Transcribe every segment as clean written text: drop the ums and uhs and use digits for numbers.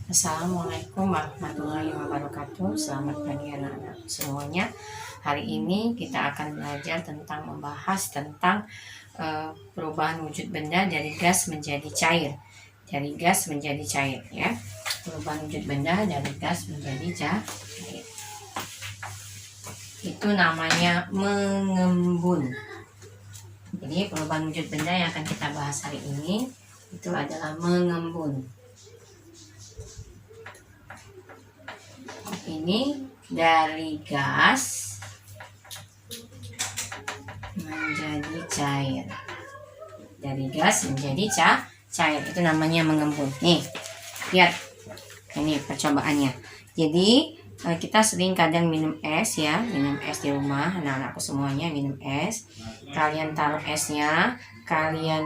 Assalamualaikum warahmatullahi wabarakatuh. Selamat pagi anak-anak semuanya. Hari ini kita akan belajar tentang membahas tentang perubahan wujud benda dari gas menjadi cair. Dari gas menjadi cair ya. Perubahan wujud benda dari gas menjadi cair. Itu namanya mengembun. Jadi perubahan wujud benda yang akan kita bahas hari ini itu adalah mengembun. Ini dari gas menjadi cair. Dari gas menjadi cair itu namanya mengembun. Nih, lihat. Ini percobaannya. Jadi kita sering kadang minum es ya, minum es di rumah, anak-anakku semuanya minum es. Kalian taruh esnya, kalian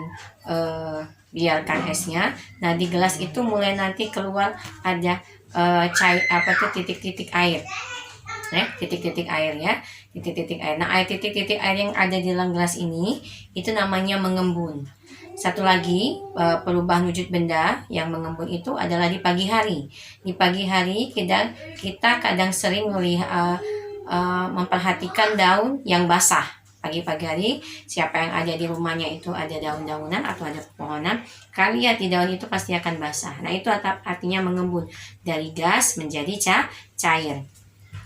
biarkan esnya. Nah, di gelas itu mulai nanti keluar ada cair titik-titik air. Titik-titik air ya, titik-titik air. Nah, titik-titik air yang ada di dalam gelas ini itu namanya mengembun. Satu lagi perubahan wujud benda yang mengembun itu adalah di pagi hari. Di pagi hari kita kadang sering melihat memperhatikan daun yang basah. Pagi-pagi hari siapa yang ada di rumahnya itu ada daun-daunan atau ada pepohonan, kalian lihat di daun itu pasti akan basah. Nah, itu artinya mengembun dari gas menjadi cair.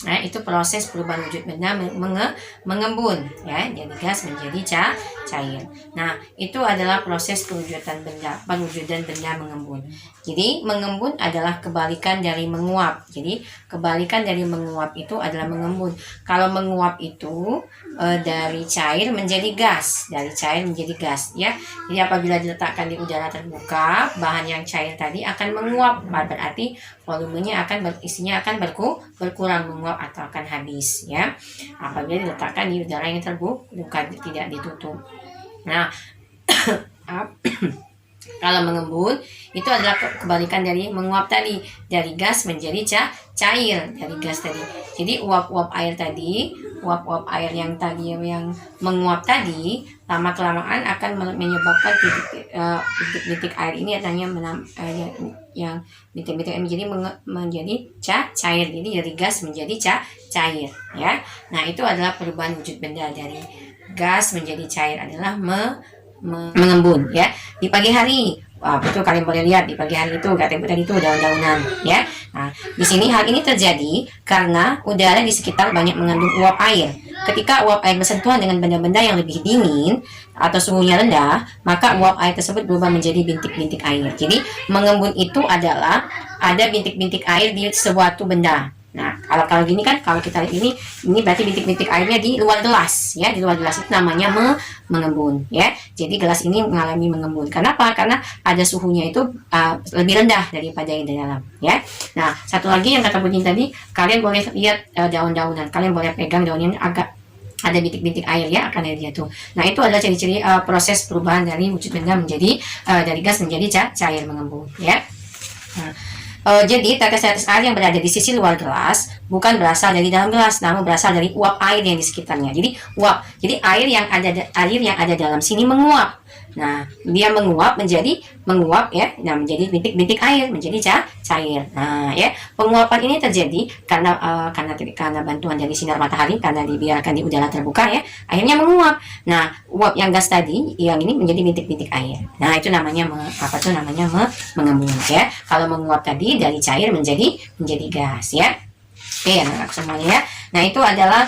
Nah, itu proses perubahan wujud benda mengembun ya, dari gas menjadi cair. Nah, itu adalah proses pewujudan benda mengembun. Jadi, mengembun adalah kebalikan dari menguap. Jadi, kebalikan dari menguap itu adalah mengembun. Kalau menguap itu dari cair menjadi gas, dari cair menjadi gas ya. Jadi, apabila diletakkan di udara terbuka, bahan yang cair tadi akan menguap, berarti volumenya isinya akan berkurang, menguap atau akan habis ya apabila diletakkan di udara yang terbuka, tidak ditutup. Nah, kalau mengembun itu adalah kebalikan dari menguap tadi, dari gas menjadi cair, dari gas tadi. Jadi uap-uap air yang tadi yang menguap tadi lama kelamaan akan menyebabkan titik-titik air ini yang titik-titik menjadi cair. Jadi dari gas menjadi cair ya. Nah, itu adalah perubahan wujud benda dari gas menjadi cair adalah mengembun ya. Di pagi hari, betul, kalian boleh lihat di pagi hari itu tadi itu daun-daunan ya. Nah, di sini hal ini terjadi karena udara di sekitar banyak mengandung uap air. Ketika uap air bersentuhan dengan benda-benda yang lebih dingin atau suhunya rendah, maka uap air tersebut berubah menjadi bintik-bintik air. Jadi mengembun itu adalah ada bintik-bintik air di suatu benda. Nah, kalau gini kan, kalau kita lihat ini berarti bintik-bintik airnya di luar gelas ya, di luar gelas itu namanya mengembun ya. Jadi gelas ini mengalami mengembun. Kenapa? Karena ada suhunya itu lebih rendah daripada yang di dalam ya. Nah, satu lagi yang kata bunyi tadi, kalian boleh lihat daun-daunan, kalian boleh pegang daunnya agak ada bintik-bintik air ya, akan ada dia tuh. Nah, itu adalah ciri-ciri proses perubahan dari wujud benda menjadi dari gas menjadi cair mengembun ya. Nah, jadi tetes-tetes air yang berada di sisi luar gelas bukan berasal dari dalam gelas, namun berasal dari uap air yang di sekitarnya. Jadi uap, jadi air yang ada dalam sini menguap. Nah, dia menguap ya, nah menjadi bintik-bintik air, menjadi cair. Nah, ya, penguapan ini terjadi karena bantuan dari sinar matahari, karena dibiarkan di udara terbuka ya, akhirnya menguap. Nah, uap yang gas tadi yang ini menjadi bintik-bintik air. Nah, itu namanya mengembun ya. Kalau menguap tadi dari cair menjadi gas ya. Oke, anak-anak semuanya ya. Nah, itu adalah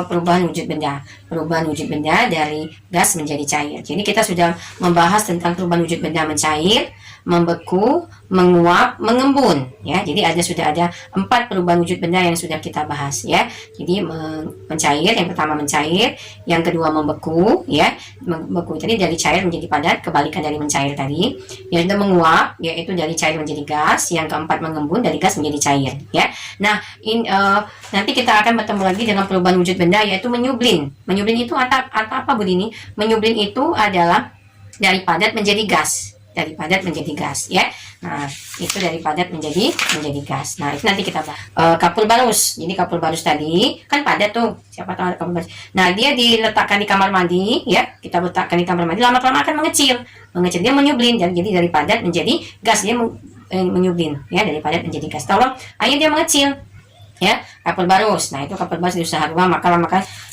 perubahan wujud benda. Perubahan wujud benda dari gas menjadi cair. Jadi kita sudah membahas tentang perubahan wujud benda mencair, membeku, menguap, mengembun ya. Jadi sudah ada 4 perubahan wujud benda yang sudah kita bahas ya. Jadi mencair, yang pertama mencair, yang kedua membeku ya. Membeku tadi dari cair menjadi padat, kebalikan dari mencair tadi. Yang kedua menguap, yaitu dari cair menjadi gas. Yang keempat mengembun, dari gas menjadi cair ya. Nah, nanti kita akan bertemu lagi dengan perubahan wujud benda, yaitu menyublin. Menyublin itu apa Bu Dini? Menyublin itu adalah dari padat menjadi gas. Dari padat menjadi gas ya. Nah, itu dari padat menjadi gas. Nah, itu nanti kita bahas. Kapur barus. Jadi kapur barus tadi kan padat tuh. Siapa tahu ada kapur barus. Nah, dia diletakkan di kamar mandi ya. Kita letakkan di kamar mandi, lama-lama akan mengecil. Dia menyublin, jadi dari padat menjadi gas. Dia menyublin ya, dari padat menjadi gas. Tolong air dia mengecil ya, kapur barus. Nah, itu kapur barus di usaha rumah, maka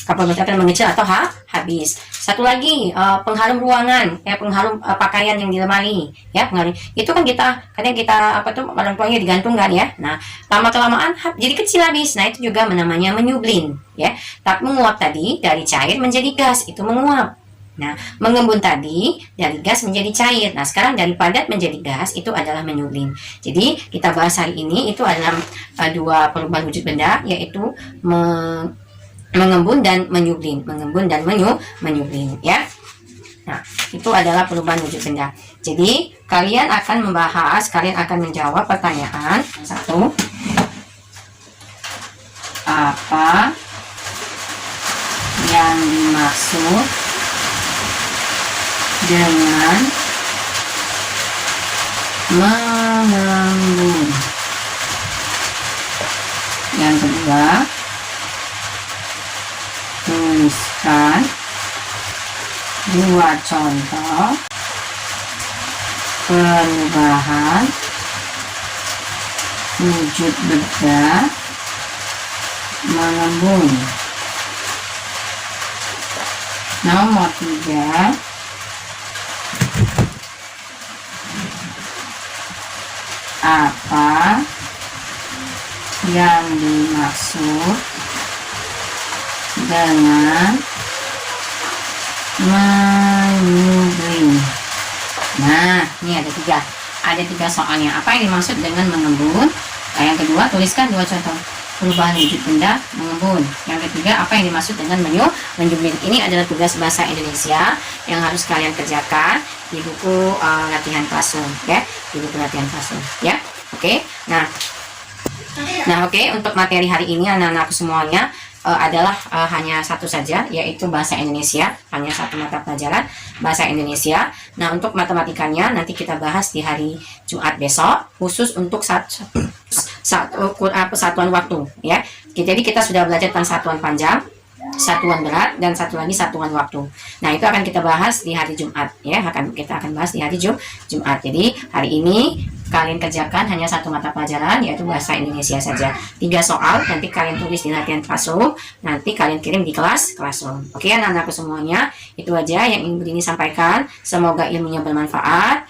kapur barus akan mengecil atau habis. Satu lagi, pengharum ruangan ya, pengharum pakaian yang di lemari ya, pengharum itu kan kadang kita orang tuanya digantungkan ya. Nah, lama kelamaan jadi kecil habis. Nah, itu juga namanya menyublin ya. Tak menguap tadi dari cair menjadi gas, itu menguap. Nah, mengembun tadi dari gas menjadi cair. Nah, sekarang dari padat menjadi gas itu adalah menyublin. Jadi, kita bahas hari ini itu adalah dua perubahan wujud benda, yaitu mengembun dan menyublin. Mengembun dan menyublin ya. Nah, itu adalah perubahan wujud benda. Jadi, kalian akan menjawab pertanyaan satu. Apa yang dimaksud dengan mengembun? Yang kedua, tuliskan dua contoh perubahan wujud benda mengembun. Nomor 3, apa yang dimaksud dengan menyublin? Nah, ini ada tiga soalnya. Apa yang dimaksud dengan mengembun? Nah, yang kedua, tuliskan dua contoh perubahan wujud benda mengembun. Yang ketiga, apa yang dimaksud dengan menyublin? Ini adalah tugas bahasa Indonesia yang harus kalian kerjakan di buku latihan classroom ya, di buku latihan classroom ya. Oke. Nah, oke, untuk materi hari ini anak-anak semuanya adalah hanya satu saja, yaitu bahasa Indonesia, hanya satu mata pelajaran bahasa Indonesia. Nah, untuk matematikanya nanti kita bahas di hari Jumat besok, khusus untuk satuan waktu ya. Jadi kita sudah belajar tentang satuan panjang, satuan berat, dan satu lagi satuan waktu. Nah, itu akan kita bahas di hari Jumat ya, kita akan bahas di hari Jumat. Jadi hari ini kalian kerjakan hanya satu mata pelajaran, yaitu bahasa Indonesia saja. 3 soal, nanti kalian tulis di latihan classroom, nanti kalian kirim di classroom. Oke, anak-anakku semuanya, itu aja yang ingin Budi sampaikan. Semoga ilmunya bermanfaat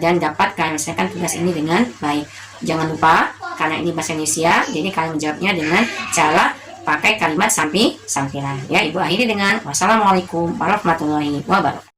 dan dapat kalian selesaikan tugas ini dengan baik. Jangan lupa, karena ini bahasa Indonesia, jadi kalian menjawabnya dengan cara pakai kalimat sampiran ya. Ibu akhiri dengan wassalamualaikum warahmatullahi wabarakatuh.